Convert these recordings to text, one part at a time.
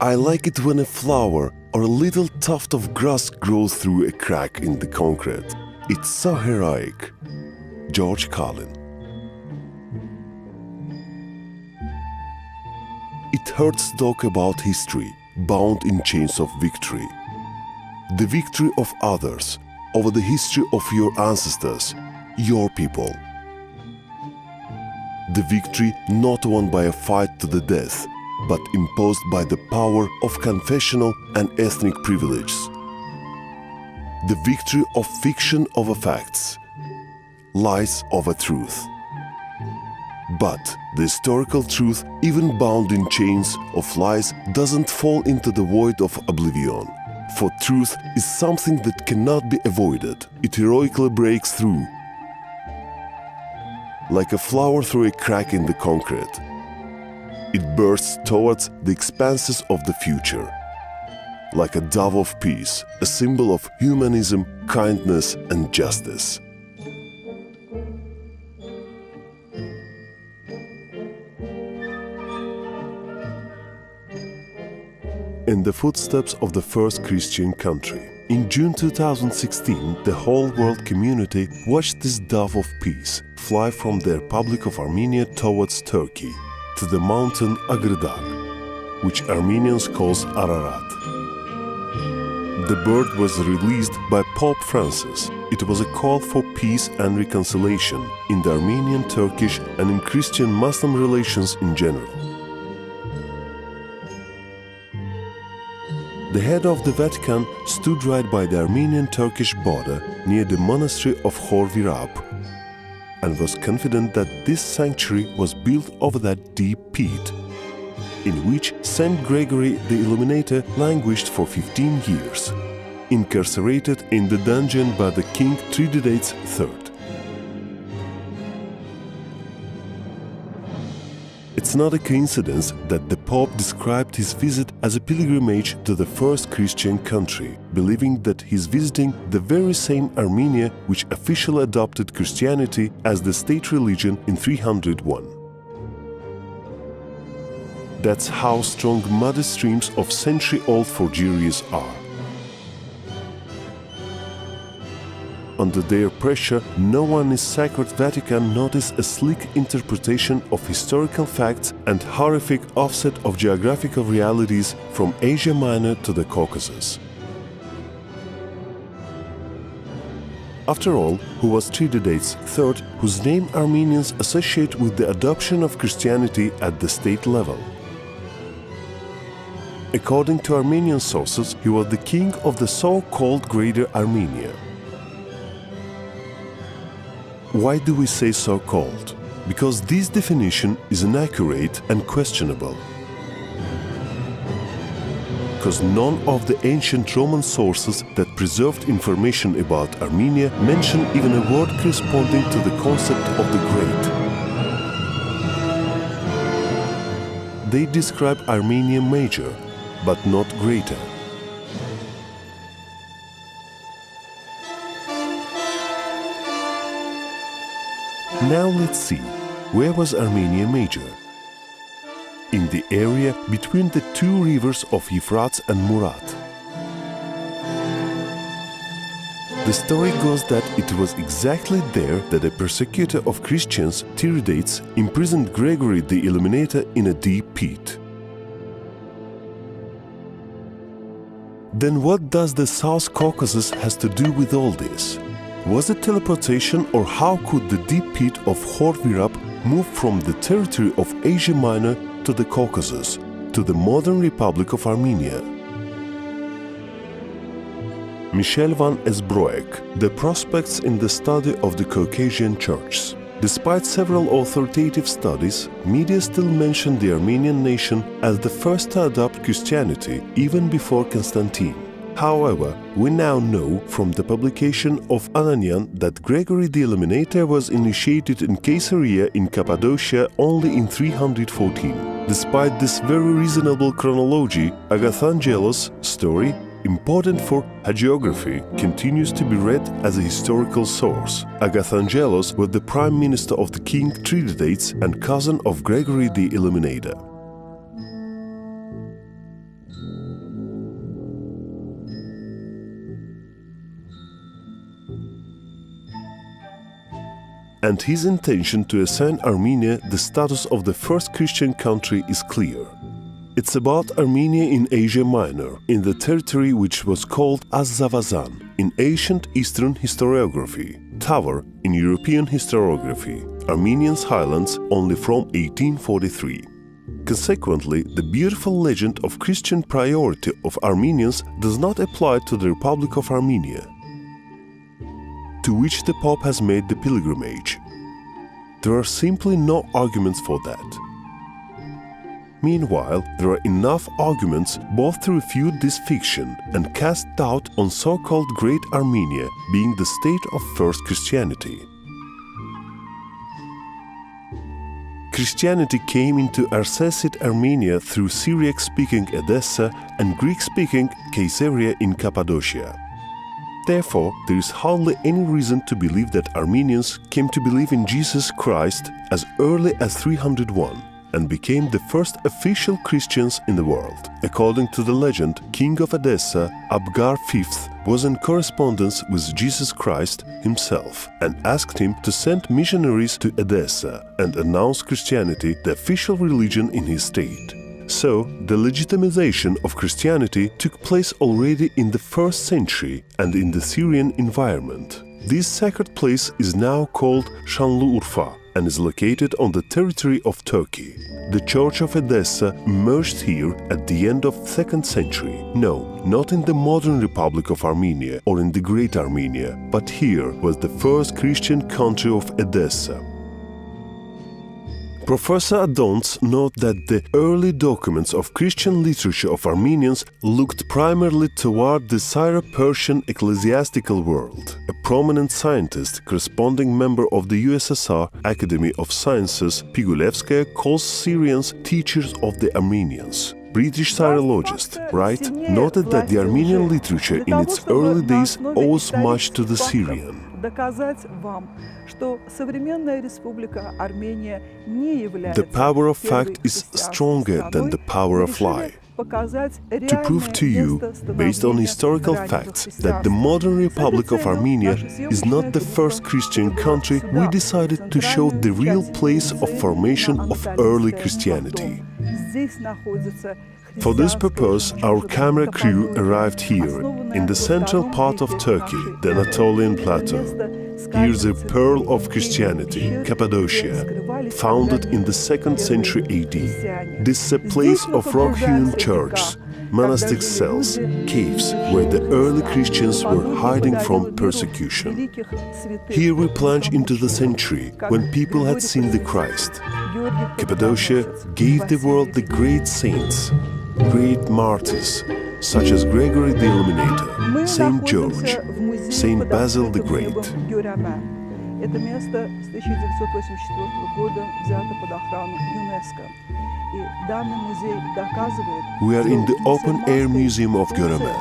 I like it when a flower or a little tuft of grass grows through a crack in the concrete. It's so heroic. George Carlin. It hurts to talk about history, bound in chains of victory. The victory of others over the history of your ancestors, your people. The victory not won by a fight to the death, but imposed by the power of confessional and ethnic privileges. The victory of fiction over facts, lies over truth. But the historical truth, even bound in chains of lies, doesn't fall into the void of oblivion. For truth is something that cannot be avoided. It heroically breaks through. Like a flower through a crack in the concrete, it bursts towards the expanses of the future. Like a dove of peace, a symbol of humanism, kindness, and justice. In the footsteps of the first Christian country. In June 2016, the whole world community watched this dove of peace fly from the Republic of Armenia towards Turkey, to the mountain Agridag, which Armenians call Ararat. The bird was released by Pope Francis. It was a call for peace and reconciliation in the Armenian, Turkish, and in Christian-Muslim relations in general. The head of the Vatican stood right by the Armenian-Turkish border near the monastery of Khor Virab and was confident that this sanctuary was built over that deep pit, in which Saint Gregory the Illuminator languished for 15 years, incarcerated in the dungeon by the King Trididates III. It's not a coincidence that the Pope described his visit as a pilgrimage to the first Christian country, believing that he's visiting the very same Armenia which officially adopted Christianity as the state religion in 301. That's how strong muddy streams of century-old forgeries are. Under their pressure, no one in Sacred Vatican noticed a sleek interpretation of historical facts and horrific offset of geographical realities from Asia Minor to the Caucasus. After all, who was Trididates III, whose name Armenians associate with the adoption of Christianity at the state level? According to Armenian sources, he was the king of the so-called Greater Armenia. Why do we say so-called? Because this definition is inaccurate and questionable. Because none of the ancient Roman sources that preserved information about Armenia mention even a word corresponding to the concept of the Great. They describe Armenia Major, but not Greater. Now let's see, where was Armenia Major? In the area between the two rivers of Euphrates and Murat. The story goes that it was exactly there that a persecutor of Christians, Tiridates, imprisoned Gregory the Illuminator in a deep pit. Then what does the South Caucasus has to do with all this? Was it teleportation, or how could the deep pit of Khor Virab move from the territory of Asia Minor to the Caucasus, to the modern Republic of Armenia? Michel van Esbroek, The Prospects in the Study of the Caucasian Churches. Despite several authoritative studies, media still mention the Armenian nation as the first to adopt Christianity even before Constantine. However, we now know from the publication of Ananian that Gregory the Illuminator was initiated in Caesarea in Cappadocia only in 314. Despite this very reasonable chronology, Agathangelos' story, important for hagiography, continues to be read as a historical source. Agathangelos was the prime minister of the king Trididates and cousin of Gregory the Illuminator. and his intention to assign Armenia the status of the first Christian country is clear. It's about Armenia in Asia Minor, in the territory which was called Azavazan in ancient Eastern historiography, Tavar in European historiography, Armenians highlands only from 1843. Consequently, the beautiful legend of Christian priority of Armenians does not apply to the Republic of Armenia, to which the Pope has made the pilgrimage. There are simply no arguments for that. Meanwhile, there are enough arguments both to refute this fiction and cast doubt on so-called Great Armenia being the state of first Christianity. Christianity came into Arsacid Armenia through Syriac-speaking Edessa and Greek-speaking Caesarea in Cappadocia. Therefore, there is hardly any reason to believe that Armenians came to believe in Jesus Christ as early as 301 and became the first official Christians in the world. According to the legend, King of Edessa, Abgar V, was in correspondence with Jesus Christ himself and asked him to send missionaries to Edessa and announce Christianity, the official religion in his state. So, the legitimization of Christianity took place already in the 1st century and in the Syrian environment. This sacred place is now called Şanlıurfa and is located on the territory of Turkey. The Church of Edessa emerged here at the end of 2nd century. No, not in the modern Republic of Armenia or in the Great Armenia, but here was the first Christian country of Edessa. Professor Adons notes that the early documents of Christian literature of Armenians looked primarily toward the Syro-Persian ecclesiastical world. A prominent scientist, corresponding member of the USSR Academy of Sciences, Pigulevskaya, calls Syrians teachers of the Armenians. British Syrologist Wright noted that the Armenian literature in its early days owes much to the Syrian. The power of fact is stronger than the power of lie. To prove to you, based on historical facts, that the modern Republic of Armenia is not the first Christian country, we decided to show the real place of formation of early Christianity. For this purpose, our camera crew arrived here, in the central part of Turkey, the Anatolian Plateau. Here's a pearl of Christianity, Cappadocia, founded in the 2nd century AD. This is a place of rock-hewn churches, monastic cells, caves, where the early Christians were hiding from persecution. Here we plunge into the century, when people had seen the Christ. Cappadocia gave the world the great saints, great martyrs, such as Gregory the Illuminator, Saint George, Saint Basil the Great. Это место с 1984 года взято под охрану ЮНЕСКО. И данный музей доказывает, We are in the open-air museum of Göreme.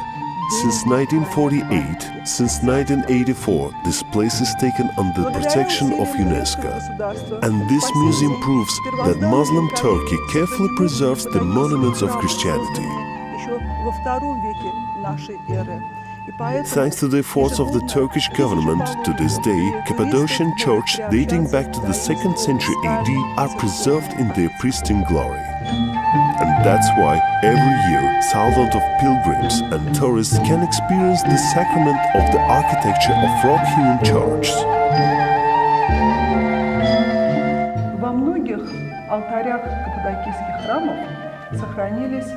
Since 1948, since 1984, this place is taken under protection of UNESCO. And this museum proves that Muslim Turkey carefully preserves the monuments of Christianity. Thanks to the efforts of the Turkish government, to this day, Cappadocian churches dating back to the 2nd century AD are preserved in their pristine glory. And that's why every year thousands of pilgrims and tourists can experience the sacrament of the architecture of rock-hewn churches. Во многих алтарях каппадокийских храмов сохранились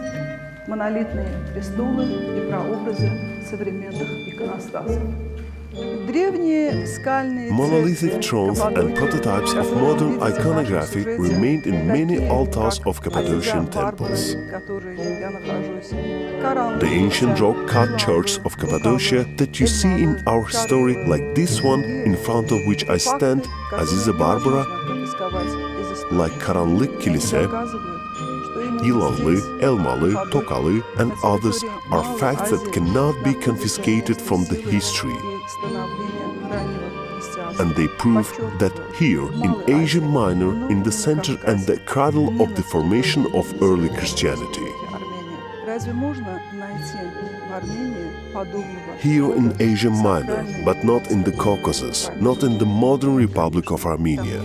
монолитные престолы и прообразы современных иконостасов. Monolithic thrones and prototypes of modern iconography remained in many altars of Cappadocian temples. The ancient rock-cut churches of Cappadocia that you see in our story, like this one in front of which I stand, Azize Barbara, like Karanlık Kilise, Yılanlı, Elmalı, Tokalı, and others are facts that cannot be confiscated from the history. And they prove that here, in Asia Minor, in the center and the cradle of the formation of early Christianity. Разве можно найти в Армении подобного? Here in Asia Minor, but not in the Caucasus, not in the modern Republic of Armenia.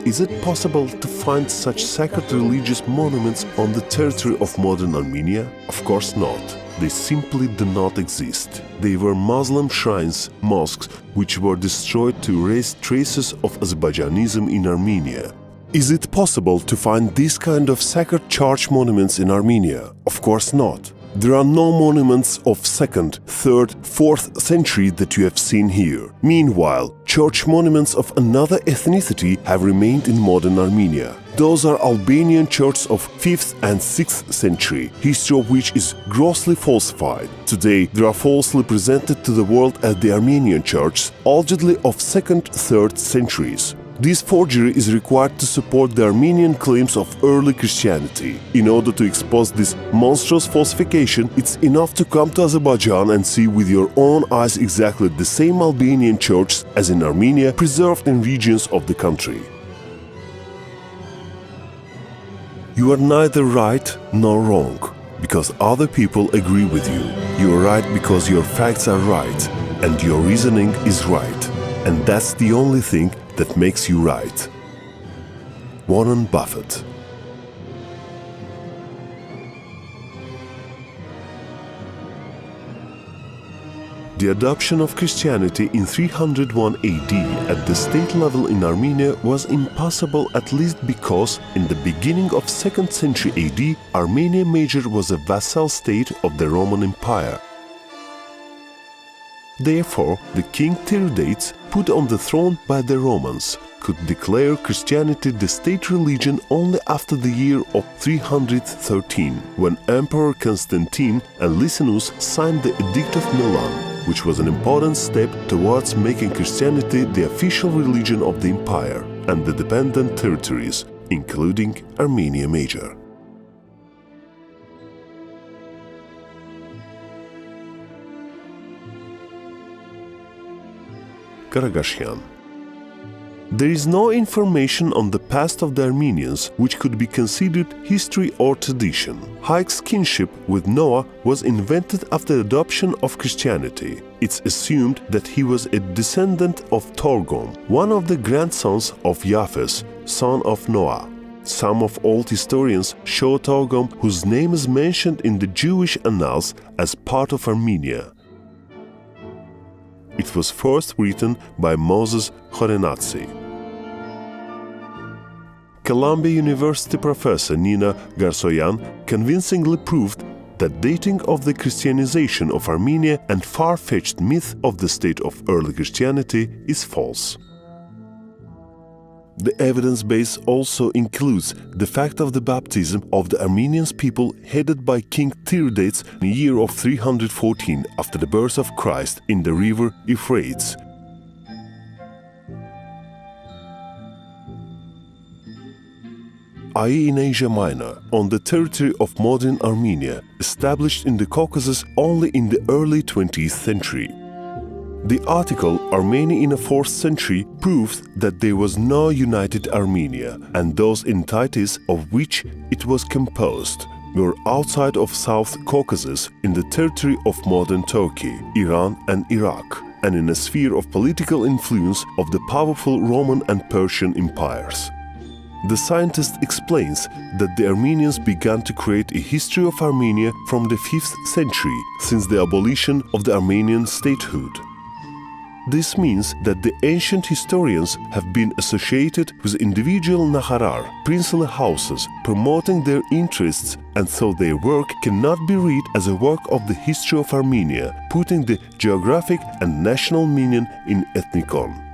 Is it possible to find such sacred religious monuments on the territory of modern Armenia? Of course not. They simply do not exist. They were Muslim shrines, mosques, which were destroyed to erase traces of Azerbaijanism in Armenia. Is it possible to find this kind of sacred church monuments in Armenia? Of course not. There are no monuments of 2nd, 3rd, 4th century that you have seen here. Meanwhile, church monuments of another ethnicity have remained in modern Armenia. Those are Albanian churches of 5th and 6th century, history of which is grossly falsified. Today, they are falsely presented to the world as the Armenian churches, allegedly of 2nd, 3rd centuries. This forgery is required to support the Armenian claims of early Christianity. In order to expose this monstrous falsification, it's enough to come to Azerbaijan and see with your own eyes exactly the same Albanian churches as in Armenia, preserved in regions of the country. You are neither right nor wrong, because other people agree with you. You are right because your facts are right, and your reasoning is right. And that's the only thing that makes you right. Warren Buffett. The adoption of Christianity in 301 AD at the state level in Armenia was impossible, at least because in the beginning of 2nd century AD, Armenia Major was a vassal state of the Roman Empire. Therefore, the king Tiridates, put on the throne by the Romans, could declare Christianity the state religion only after the year of 313, when Emperor Constantine and Licinius signed the Edict of Milan, which was an important step towards making Christianity the official religion of the empire and the dependent territories, including Armenia Major. Karagashian. There is no information on the past of the Armenians which could be considered history or tradition. Hayk's kinship with Noah was invented after the adoption of Christianity. It's assumed that he was a descendant of Torgom, one of the grandsons of Japheth, son of Noah. Some of old historians show Torgom, whose name is mentioned in the Jewish annals, as part of Armenia. It was first written by Moses Khorenatsi. Columbia University professor Nina Garsoyan convincingly proved that dating of the Christianization of Armenia and far-fetched myth of the state of early Christianity is false. The evidence base also includes the fact of the baptism of the Armenian people headed by King Tiridates in the year of 314 after the birth of Christ in the river Euphrates. i.e. in Asia Minor, on the territory of modern Armenia, established in the Caucasus only in the early 20th century. The article Armenia in the 4th century proves that there was no united Armenia, and those entities of which it was composed were outside of South Caucasus in the territory of modern Turkey, Iran and Iraq, and in a sphere of political influence of the powerful Roman and Persian empires. The scientist explains that the Armenians began to create a history of Armenia from the 5th century, since the abolition of the Armenian statehood. This means that the ancient historians have been associated with individual naharar, princely houses, promoting their interests, and so their work cannot be read as a work of the history of Armenia, putting the geographic and national meaning in ethnicon.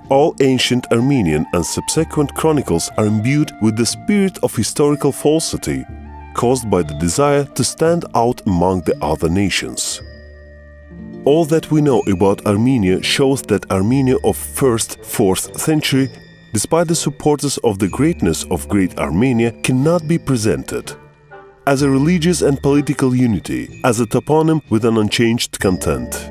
All ancient Armenian and subsequent chronicles are imbued with the spirit of historical falsity, caused by the desire to stand out among the other nations. All that we know about Armenia shows that Armenia of 1st, 4th century, despite the supporters of the greatness of Great Armenia, cannot be presented as a religious and political unity, as a toponym with an unchanged content.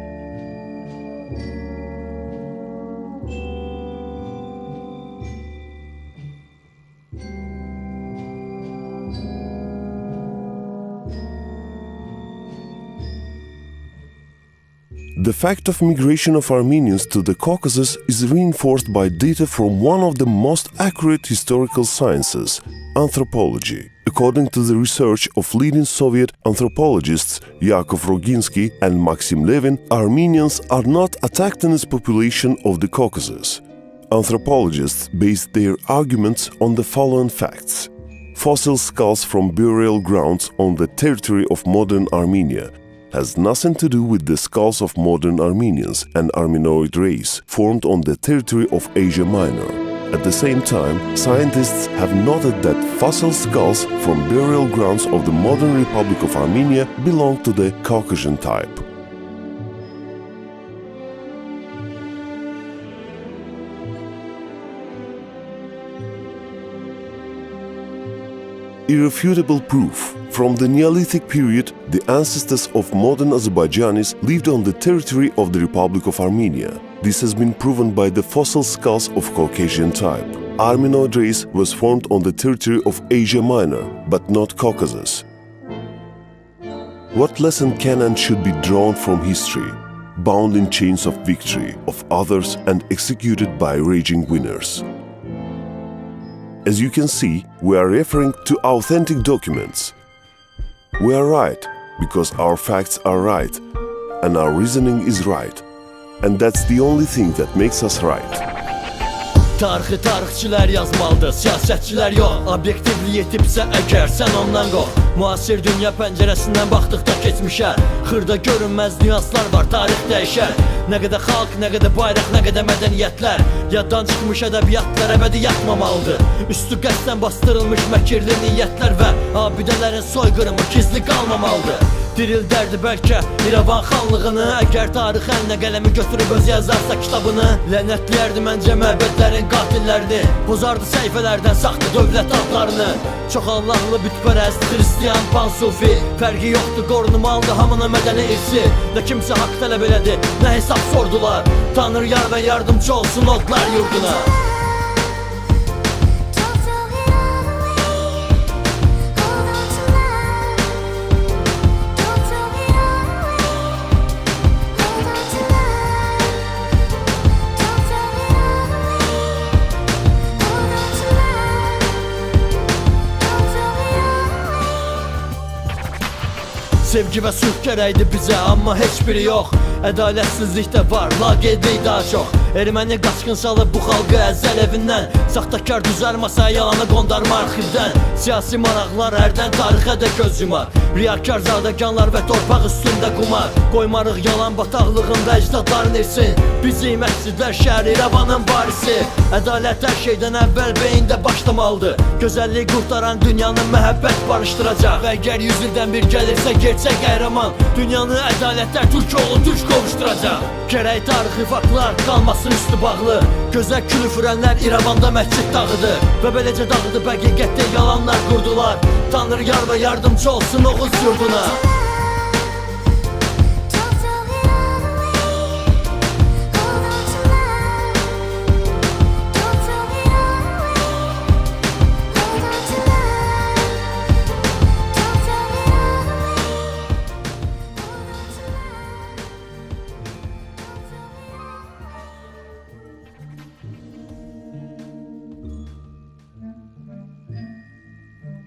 The fact of migration of Armenians to the Caucasus is reinforced by data from one of the most accurate historical sciences, anthropology. According to the research of leading Soviet anthropologists Yakov Roginsky and Maxim Levin, Armenians are not a tectonist population of the Caucasus. Anthropologists based their arguments on the following facts. Fossil skulls from burial grounds on the territory of modern Armenia has nothing to do with the skulls of modern Armenians, an Armenoid race formed on the territory of Asia Minor. At the same time, scientists have noted that fossil skulls from burial grounds of the modern Republic of Armenia belong to the Caucasian type. Irrefutable proof. From the Neolithic period, the ancestors of modern Azerbaijanis lived on the territory of the Republic of Armenia. This has been proven by the fossil skulls of Caucasian type. Armenoid race was formed on the territory of Asia Minor, but not Caucasus. What lesson can and should be drawn from history, bound in chains of victory of others and executed by raging winners? As you can see, we are referring to authentic documents. We are right because our facts are right and our reasoning is right. And that's the only thing that makes us right. Tarixi tarixçilər yazmalıdır, siyasətçilər yox. Obyektivlik etibsə əgər sən ondan qov. Müasir dünya pəncərəsindən baxdıqda keçmişə xırda görünməz nüanslar var, tarix dəyişər. Nə qədər xalq, nə qədər bayraq, nə qədər mədəniyyətlər yaddan çıxmış ədəbiyyatlar əbədi yatmamalıdır. Üstü qəsdən bastırılmış məkirli niyyətlər və abidələrin soyqırımı gizli qalmamalıdır. Dirildərdi bəlkə İrəvan xanlığını, əgər tarix əlinə qələmi götürüb öz yazarsa kitabını. Lənətləyərdi məncə məbədlərin qatillərini, bozardı səhifələrdən saxta dövlət adlarını. Çox Allahlı bütpərəst, xristiyan, pansufi fərqi yoxdur, qorunumalıdır hamının mədəni irsi. Nə kimsə haqq tələb elədi, nə hesab sordular. Tanrı yar və yardımcı olsun odlar yurduna. Sevgi və sülh gərəkdir bizə, amma heç biri yox. Ədalətsizlik də var, laqeydlik daha çox. Erməni qaçqın salıb bu xalqı əzəl evindən. Saxtakar düzəlməsə yalanı qondarma arxivdən. Siyasi maraqlar hərdən tarixə də göz yumar. Riyakar zadəganlar və torpaq üstündə qumar. Qoymarıq yalan bataqlığında əcdadların irsin. Bizi məscidlər şəhəri İrəvanın varisi. Ədalət hər şeydən əvvəl beyində başlamalıdır. Gözəllik qurtaran dünyanı məhəbbət barışdıracaq. Və əgər 100 ildən bir gəlirsə gerçək qəhrəman, dünyanı ədalətlər türk oğlu türk qovuşduracaq. Gərək tarixi faktlar qalmasın üstü bağlı. Gözə külü fürənlər İrəvanda məscid dağıdır. Və beləcə dağıdıb həqiqətdə yalanlar qurdular. Tanrı yar və yardımcı olsun Oğuz yurduna.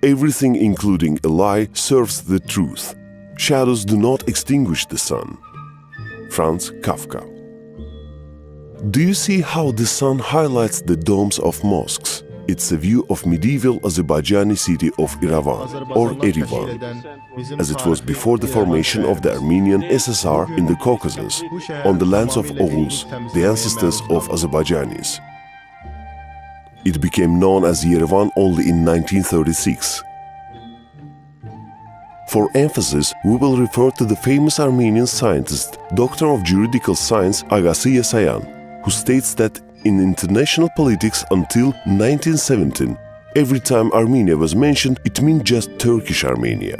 Everything, including a lie, serves the truth. Shadows do not extinguish the sun. Franz Kafka. Do you see how the sun highlights the domes of mosques? It's a view of medieval Azerbaijani city of Yerevan, or Erivan, as it was before the formation of the Armenian SSR in the Caucasus, on the lands of Oghuz, the ancestors of Azerbaijanis. It became known as Yerevan only in 1936. For emphasis, we will refer to the famous Armenian scientist, Doctor of Juridical Science Agassi Yesayan, who states that in international politics until 1917, every time Armenia was mentioned, it meant just Turkish Armenia.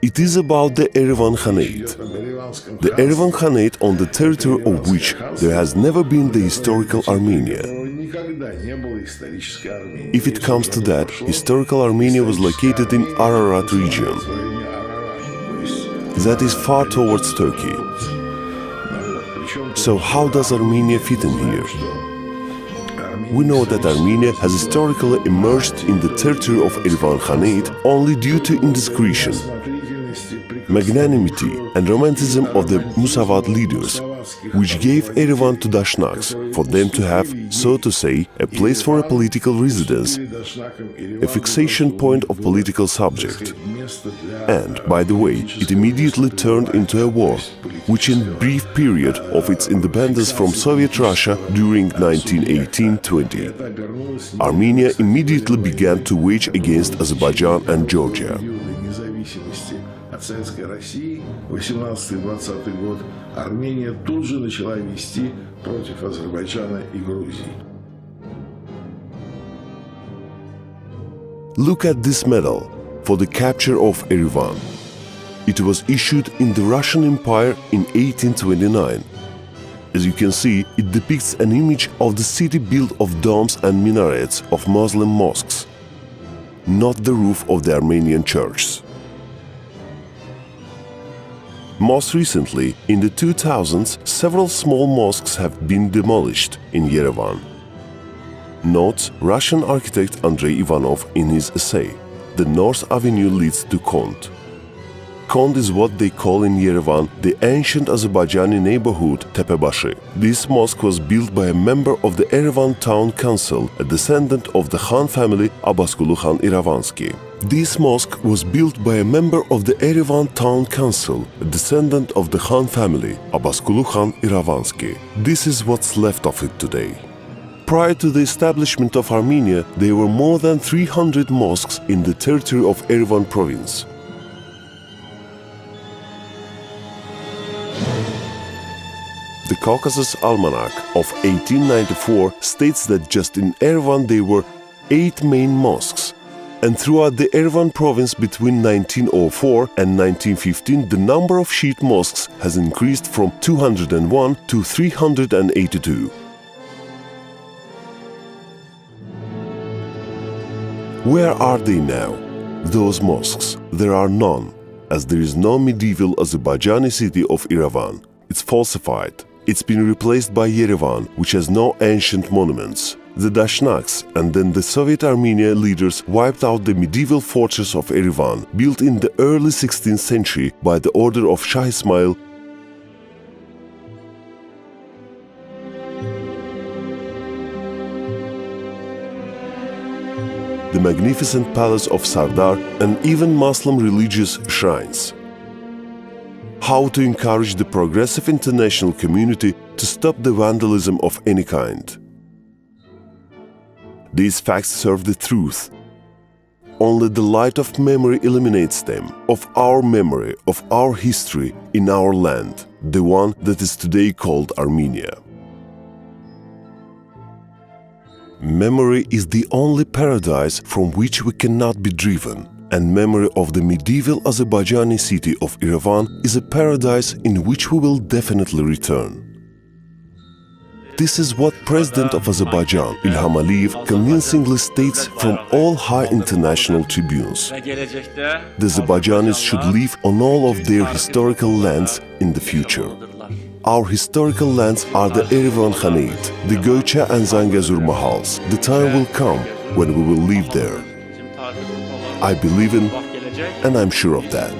It is about the Erivan Khanate. The Erivan Khanate, on the territory of which there has never been the historical Armenia. If it comes to that, historical Armenia was located in Ararat region. That is far towards Turkey. So how does Armenia fit in here? We know that Armenia has historically emerged in the territory of Erivan Khanate only due to indiscretion, magnanimity and romanticism of the Musavad leaders, which gave Erivan to Dashnaks for them to have, so to say, a place for a political residence, a fixation point of political subject. And, by the way, it immediately turned into a war, which in brief period of its independence from Soviet Russia during 1918-20, Armenia immediately began to wage against Azerbaijan and Georgia. От Советской России 18-20 год Армения тут же начала вести против Азербайджана и Грузии. Look at this medal for the capture of Erivan. It was issued in the Russian Empire in 1829. As you can see, it depicts an image of the city built of domes and minarets of Muslim mosques, not the roof of the Armenian churches. Most recently, in the 2000s, several small mosques have been demolished in Yerevan. Notes Russian architect Andrei Ivanov in his essay, "The North Avenue leads to Kont." Kont is what they call in Yerevan the ancient Azerbaijani neighborhood Tepebashi. This mosque was built by a member of the Yerevan Town Council, a descendant of the Khan family Abbasqulu Khan Iravanski. This mosque was built by a member of the Yerevan Town Council, a descendant of the Khan family Abbasqulu Khan Iravanski. This is what's left of it today. Prior to the establishment of Armenia, there were more than 300 mosques in the territory of Yerevan province. The Caucasus Almanac of 1894 states that just in Yerevan there were 8 main mosques, and throughout the Yerevan province between 1904 and 1915 the number of Shiite mosques has increased from 201 to 382. Where are they now? Those mosques? There are none, as there is no medieval Azerbaijani city of Yerevan. It's falsified. It's been replaced by Yerevan, which has no ancient monuments. The Dashnaks and then the Soviet Armenia leaders wiped out the medieval fortress of Yerevan, built in the early 16th century by the order of Shah Ismail. The magnificent palace of Sardar and even Muslim religious shrines. How to encourage the progressive international community to stop the vandalism of any kind. These facts serve the truth. Only the light of memory illuminates them, of our memory, of our history in our land, the one that is today called Armenia. Memory is the only paradise from which we cannot be driven. And memory of the medieval Azerbaijani city of Yerevan is a paradise in which we will definitely return. This is what President of Azerbaijan, Ilham Aliyev, convincingly states from all high international tribunes. The Azerbaijanis should live on all of their historical lands in the future. Our historical lands are the Yerevan Khanate, the Goycha and Zangezur Mahals. The time will come when we will live there. I believe in, and I'm sure of that.